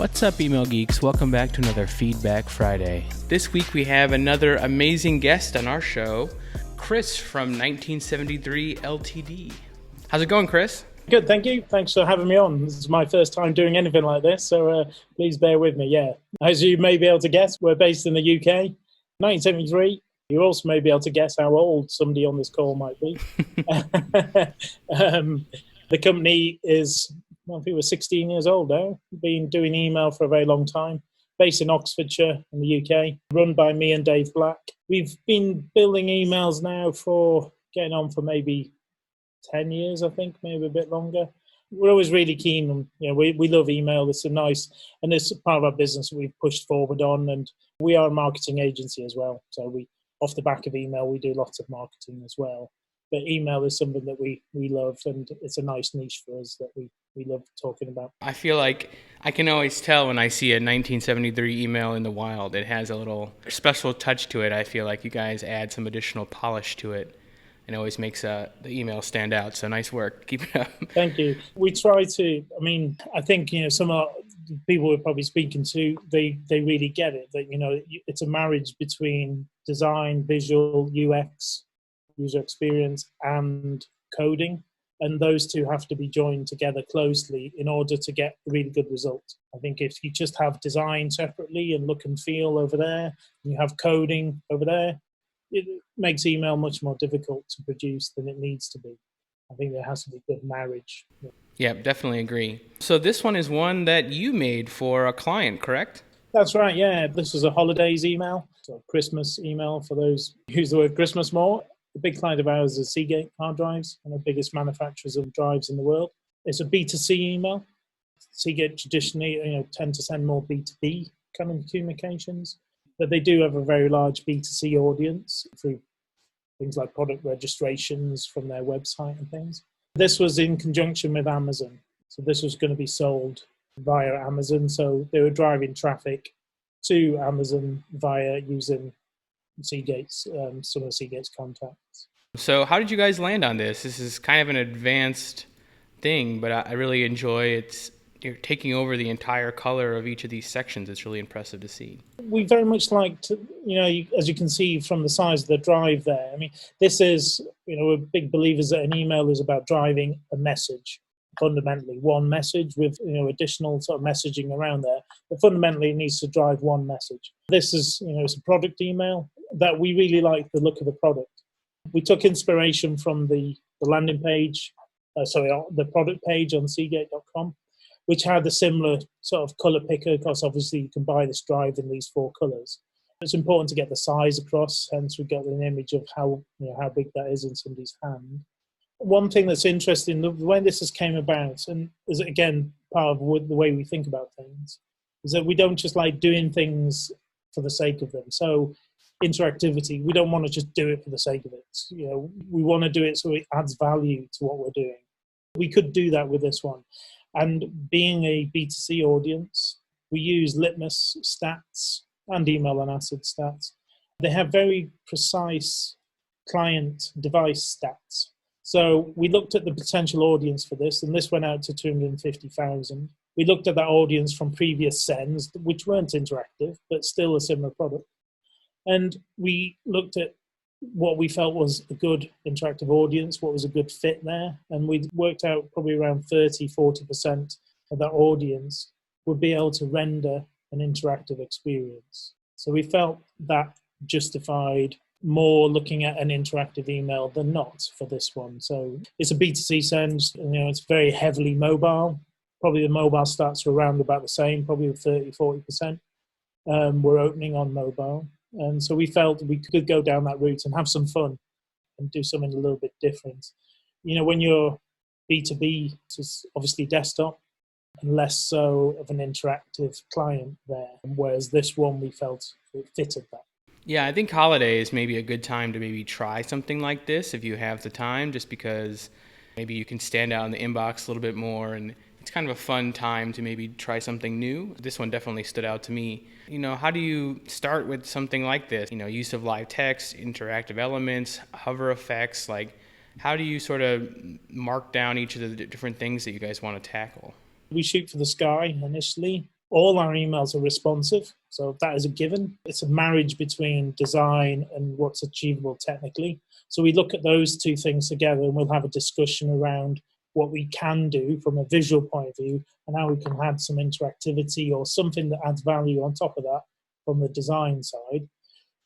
What's up, Email Geeks? Welcome back to another Feedback Friday. This week we have another amazing guest on our show, Chris from 1973 LTD. How's it going, Chris? Good, thank you. Thanks for having me on. This is my first time doing anything like this, so please bear with me. Yeah, as you may be able to guess, we're based in the UK. 1973. You also may be able to guess how old somebody on this call might be. The company is, I think we're 16 years old now. Been doing email for a very long time. Based in Oxfordshire in the UK. Run by me and Dave Black. We've been building emails now for getting on for maybe 10 years, I think, maybe a bit longer. We're always really keen on, we love email. It's a nice, and it's part of our business we've pushed forward on, and we are a marketing agency as well. So we, off the back of email, we do lots of marketing as well. But email is something that we love, and it's a nice niche for us that we love talking about. I feel like I can always tell when I see a 1973 email in the wild. It has a little special touch to it. I feel like you guys add some additional polish to it. And always makes the email stand out. So nice work. Keep it up. Thank you. We try to, I think, some of the people we're probably speaking to, they really get it. That, it's a marriage between design, visual, UX, user experience, and coding. And those two have to be joined together closely in order to get a really good result. I think if you just have design separately and look and feel over there, and you have coding over there, it makes email much more difficult to produce than it needs to be. I think there has to be good marriage. Yeah, definitely agree. So this one is one that you made for a client, correct? That's right, yeah. This was a holidays email, so Christmas email for those who use the word Christmas more. The big client of ours is Seagate hard drives, one of the biggest manufacturers of drives in the world. It's a B2C email. Seagate traditionally tend to send more B2B kind of communications. But they do have a very large B2C audience through things like product registrations from their website and things. This was in conjunction with Amazon. So this was going to be sold via Amazon. So they were driving traffic to Amazon via using Seagate's, some of Seagate's contacts. So how did you guys land on this? This is kind of an advanced thing, but I really enjoy it. You're taking over the entire color of each of these sections. It's really impressive to see. We very much like to, as you can see from the size of the drive there. This is, we're big believers that an email is about driving a message, fundamentally one message with, additional sort of messaging around there. But fundamentally, it needs to drive one message. This is, it's a product email that we really like the look of the product. We took inspiration from the landing page, the product page on Seagate.com. Which had a similar sort of color picker, because obviously you can buy this drive in these 4 colors. It's important to get the size across, hence we've got an image of how big that is in somebody's hand. One thing that's interesting, the way this has came about, and is again part of the way we think about things, is that we don't just like doing things for the sake of them. So interactivity, we don't want to just do it for the sake of it. We want to do it so it adds value to what we're doing. We could do that with this one. And being a B2C audience, we use litmus stats and email and acid stats. They have very precise client device stats. So we looked at the potential audience for this, and this went out to 250,000. We looked at that audience from previous sends, which weren't interactive, but still a similar product. And we looked at what we felt was a good interactive audience, what was a good fit there. And we worked out probably around 30-40% of that audience would be able to render an interactive experience. So we felt that justified more looking at an interactive email than not for this one. So it's a B2C send, it's very heavily mobile. Probably the mobile stats are around about the same, probably 30-40%. We're opening on mobile. And so we felt we could go down that route and have some fun and do something a little bit different. When you're B2B, it's obviously desktop and less so of an interactive client there. Whereas this one, we felt it fitted that. Yeah, I think holidays may be a good time to maybe try something like this if you have the time, just because maybe you can stand out in the inbox a little bit more, and it's kind of a fun time to maybe try something new. This one definitely stood out to me. How do you start with something like this? Use of live text, interactive elements, hover effects, how do you sort of mark down each of the different things that you guys want to tackle? We shoot for the sky initially. All our emails are responsive, so that is a given. It's a marriage between design and what's achievable technically. So we look at those two things together, and we'll have a discussion around what we can do from a visual point of view and how we can add some interactivity or something that adds value on top of that from the design side.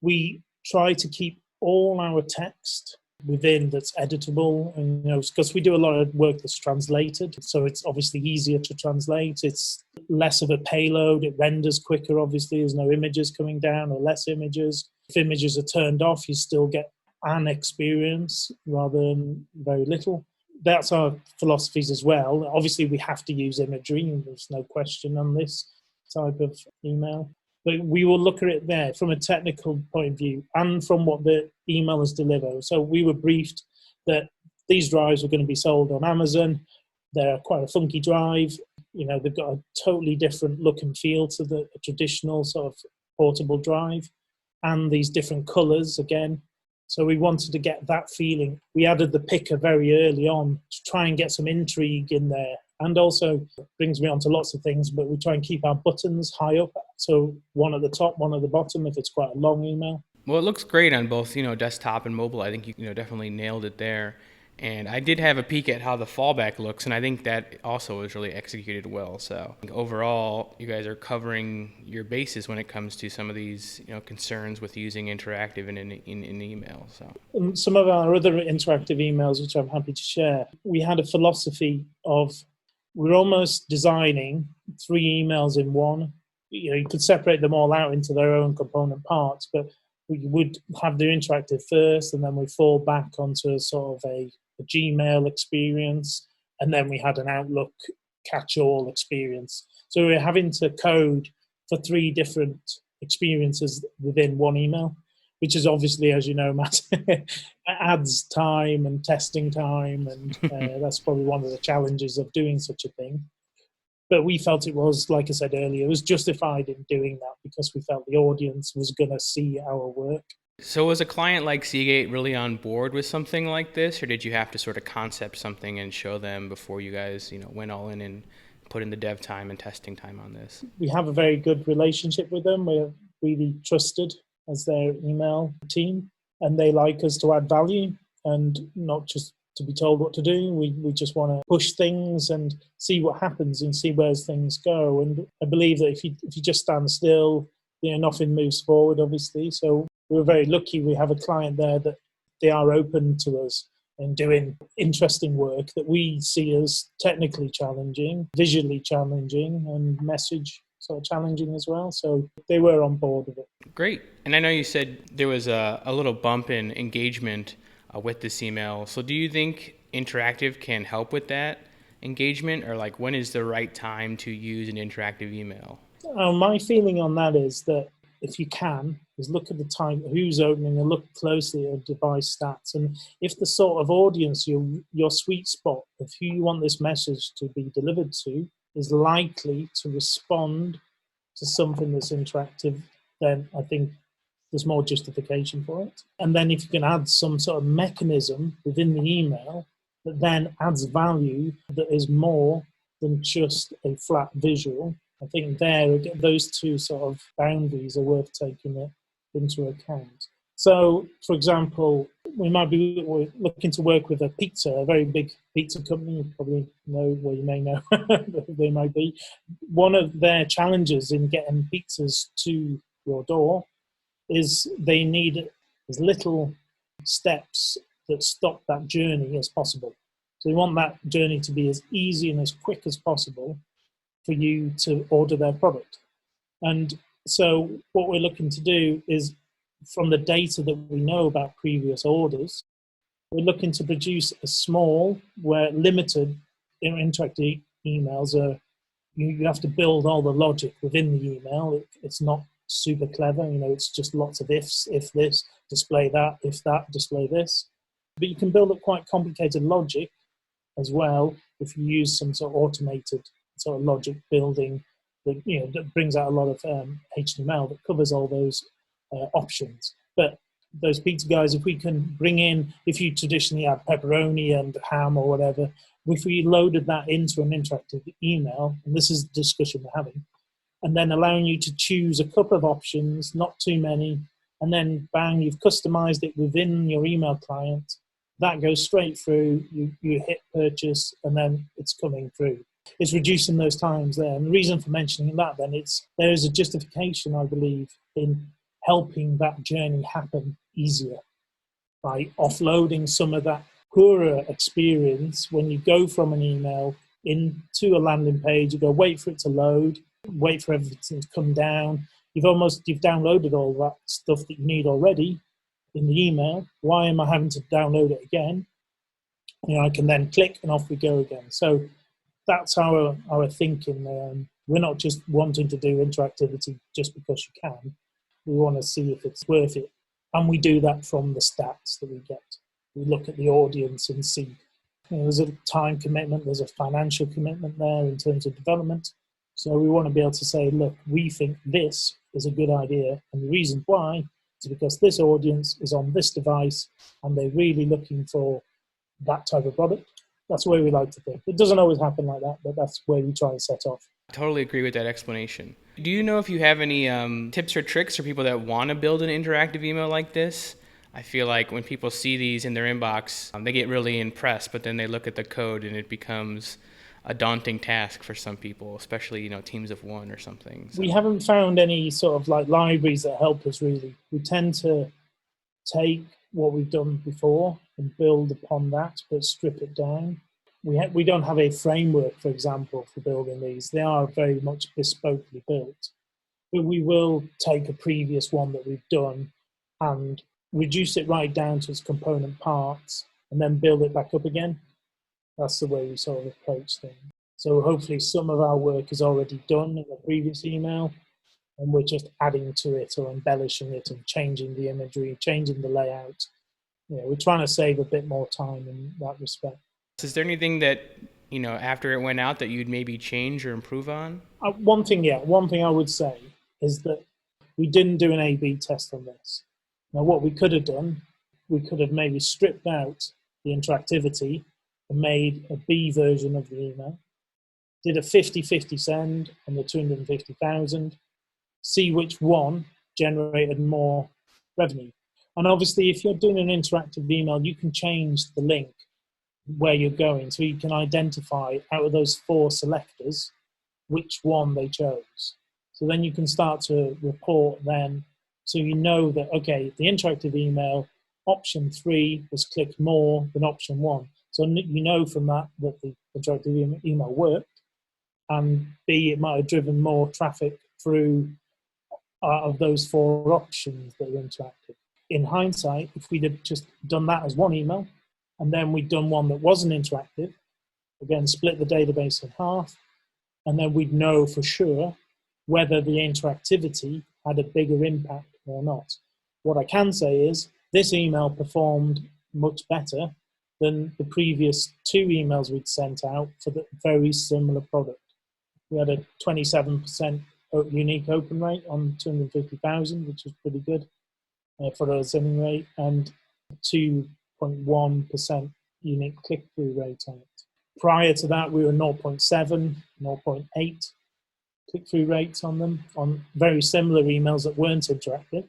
We try to keep all our text within that's editable, and because we do a lot of work that's translated, so it's obviously easier to translate. It's less of a payload, it renders quicker. Obviously there's no images coming down or less images. If images are turned off, you still get an experience rather than very little. That's our philosophies as well. Obviously we have to use imagery, and there's no question on this type of email. But we will look at it there from a technical point of view and from what the email is delivered. So we were briefed that these drives were going to be sold on Amazon. They're quite a funky drive. They've got a totally different look and feel to the traditional sort of portable drive, and these different colors again. So we wanted to get that feeling. We added the picker very early on to try and get some intrigue in there. And also brings me on to lots of things, but we try and keep our buttons high up. So one at the top, one at the bottom, if it's quite a long email. Well, it looks great on both, desktop and mobile. I think you definitely nailed it there. And I did have a peek at how the fallback looks, and I think that also was really executed well. So overall, you guys are covering your bases when it comes to some of these, concerns with using interactive in email. So And some of our other interactive emails, which I'm happy to share, we had a philosophy of we're almost designing 3 emails in one. You could separate them all out into their own component parts, but we would have the interactive first, and then we fall back onto sort of a Gmail experience, and then we had an Outlook catch-all experience. So we're having to code for 3 different experiences within one email, which is obviously, as you know, Matt, adds time and testing time, and that's probably one of the challenges of doing such a thing. But we felt it was, like I said earlier, it was justified in doing that because we felt the audience was going to see our work. So was a client like Seagate really on board with something like this, or did you have to sort of concept something and show them before you guys, went all in and put in the dev time and testing time on this? We have a very good relationship with them. We're really trusted as their email team, and they like us to add value and not just to be told what to do. We just want to push things and see what happens and see where things go. And I believe that if you just stand still, nothing moves forward, obviously. So we're very lucky we have a client there that they are open to us and doing interesting work that we see as technically challenging, visually challenging, and message sort of challenging as well. So they were on board with it. Great. And I know you said there was a little bump in engagement with this email. So do you think interactive can help with that engagement, or when is the right time to use an interactive email? My feeling on that is that if you can, is look at the time, who's opening, and look closely at device stats. And if the sort of audience, your sweet spot of who you want this message to be delivered to is likely to respond to something that's interactive, then I think there's more justification for it. And then if you can add some sort of mechanism within the email that then adds value that is more than just a flat visual, I think those two sort of boundaries are worth taking into account. So, for example, we're looking to work with a very big pizza company. You probably know, well, you may know they might be. One of their challenges in getting pizzas to your door is they need as little steps that stop that journey as possible. So you want that journey to be as easy and as quick as possible for you to order their product. And so what we're looking to do is, from the data that we know about previous orders, we're looking to produce a small, where limited interactive emails are, you have to build all the logic within the email. It's not super clever, it's just lots of ifs, if this, display that, if that, display this. But you can build up quite complicated logic as well if you use some sort of automated sort of logic building that brings out a lot of HTML that covers all those options. But those pizza guys, if we can bring in, if you traditionally have pepperoni and ham or whatever, if we loaded that into an interactive email, and this is the discussion we're having, and then allowing you to choose a couple of options, not too many, and then bang, you've customized it within your email client. That goes straight through, you hit purchase, and then it's coming through. It's reducing those times there. And the reason for mentioning that then, there is a justification, I believe, in helping that journey happen easier by offloading some of that poorer experience. When you go from an email into a landing page, you go wait for it to load, wait for everything to come down. You've downloaded all that stuff that you need already in the email. Why am I having to download it again? I can then click and off we go again. So that's our thinking. We're not just wanting to do interactivity just because you can. We want to see if it's worth it. And we do that from the stats that we get. We look at the audience and see, there's a time commitment, there's a financial commitment there in terms of development. So we want to be able to say, look, we think this is a good idea. And the reason why is because this audience is on this device and they're really looking for that type of product. That's the way we like to think. It doesn't always happen like that, but that's where we try and set off. I totally agree with that explanation. Do you know if you have any tips or tricks for people that want to build an interactive email like this? I feel like when people see these in their inbox, they get really impressed, but then they look at the code and it becomes a daunting task for some people, especially, teams of one or something. So. We haven't found any sort of like libraries that help us really. We tend to take what we've done before and build upon that, but strip it down. We don't have a framework, for example, for building these. They are very much bespokely built. But we will take a previous one that we've done and reduce it right down to its component parts and then build it back up again. That's the way we sort of approach things. So hopefully some of our work is already done in the previous email and we're just adding to it or embellishing it and changing the imagery, changing the layout. We're trying to save a bit more time in that respect. Is there anything that, after it went out that you'd maybe change or improve on? One thing I would say is that we didn't do an A/B test on this. Now, what we could have done, we could have maybe stripped out the interactivity and made a B version of the email, did a 50-50 send on the 250,000, see which one generated more revenue. And obviously, if you're doing an interactive email, you can change the link where you're going. So you can identify out of those 4 selectors, which one they chose. So then you can start to report then. So you know that, okay, the interactive email, option 3 was clicked more than option 1. So you know from that the interactive email worked. And B, it might have driven more traffic through out of those 4 options that were interactive. In hindsight, if we'd have just done that as one email, and then we'd done one that wasn't interactive, again, split the database in half, and then we'd know for sure whether the interactivity had a bigger impact or not. What I can say is this email performed much better than the previous 2 emails we'd sent out for the very similar product. We had a 27% unique open rate on 250,000, which was pretty good for us anyway, and 2.1% unique click-through rate on it. Prior to that, we were 0.7, 0.8 click-through rates on them, on very similar emails that weren't interactive.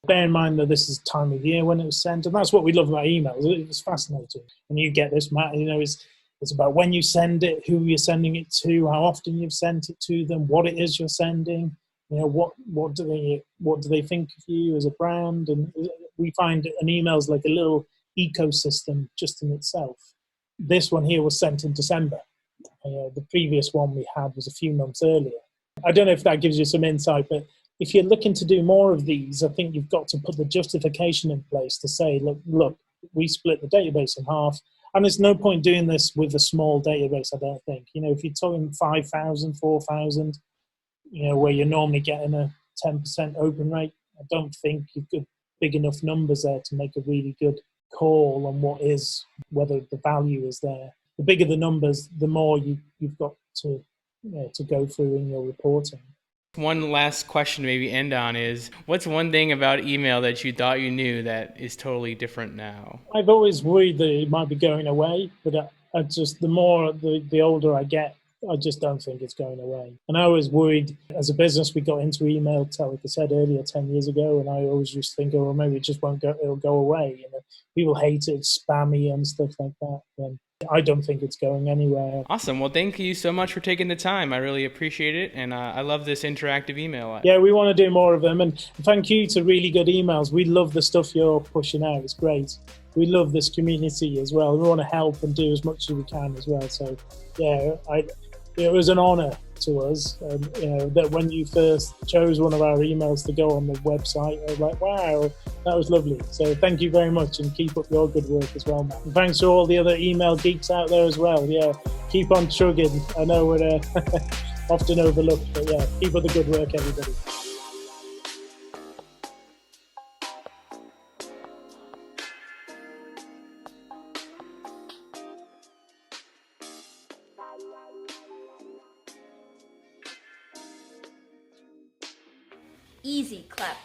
Bear in mind that this is time of year when it was sent, and that's what we love about emails. It was fascinating. And you get this, Matt, it's about when you send it, who you're sending it to, how often you've sent it to them, what it is you're sending, what do they think of you as a brand. And we find an email is like a little ecosystem just in itself. This one here was sent in December. The previous one we had was a few months earlier. I don't know if that gives you some insight, but if you're looking to do more of these, I think you've got to put the justification in place to say, look, we split the database in half. And there's no point doing this with a small database, I don't think. If you're talking 5,000, 4,000, where you're normally getting a 10% open rate, I don't think you've got big enough numbers there to make a really good call on whether the value is there. The bigger the numbers, the more you've got to go through in your reporting. One last question to maybe end on is, what's one thing about email that you thought you knew that is totally different now? I've always worried that it might be going away, but the older I get, I just don't think it's going away. And I was worried as a business, we got into email, like I said earlier, 10 years ago, and I always used to think, oh, well, maybe it just won't go, it'll go away. You know, people hate it, spammy and stuff like that. And I don't think it's going anywhere. Awesome. Well, thank you so much for taking the time. I really appreciate it, and I love this interactive email. Yeah, we want to do more of them. And thank you to Really Good Emails. We love the stuff you're pushing out. It's great. We love this community as well. We want to help and do as much as we can as well. So, yeah, it was an honor to us. That when you first chose one of our emails to go on the website, I was like, wow, that was lovely. So thank you very much, and keep up your good work as well, Matt. And thanks to all the other email geeks out there as well. Yeah, keep on chugging. I know we're often overlooked, but yeah, keep up the good work, everybody. Easy clap.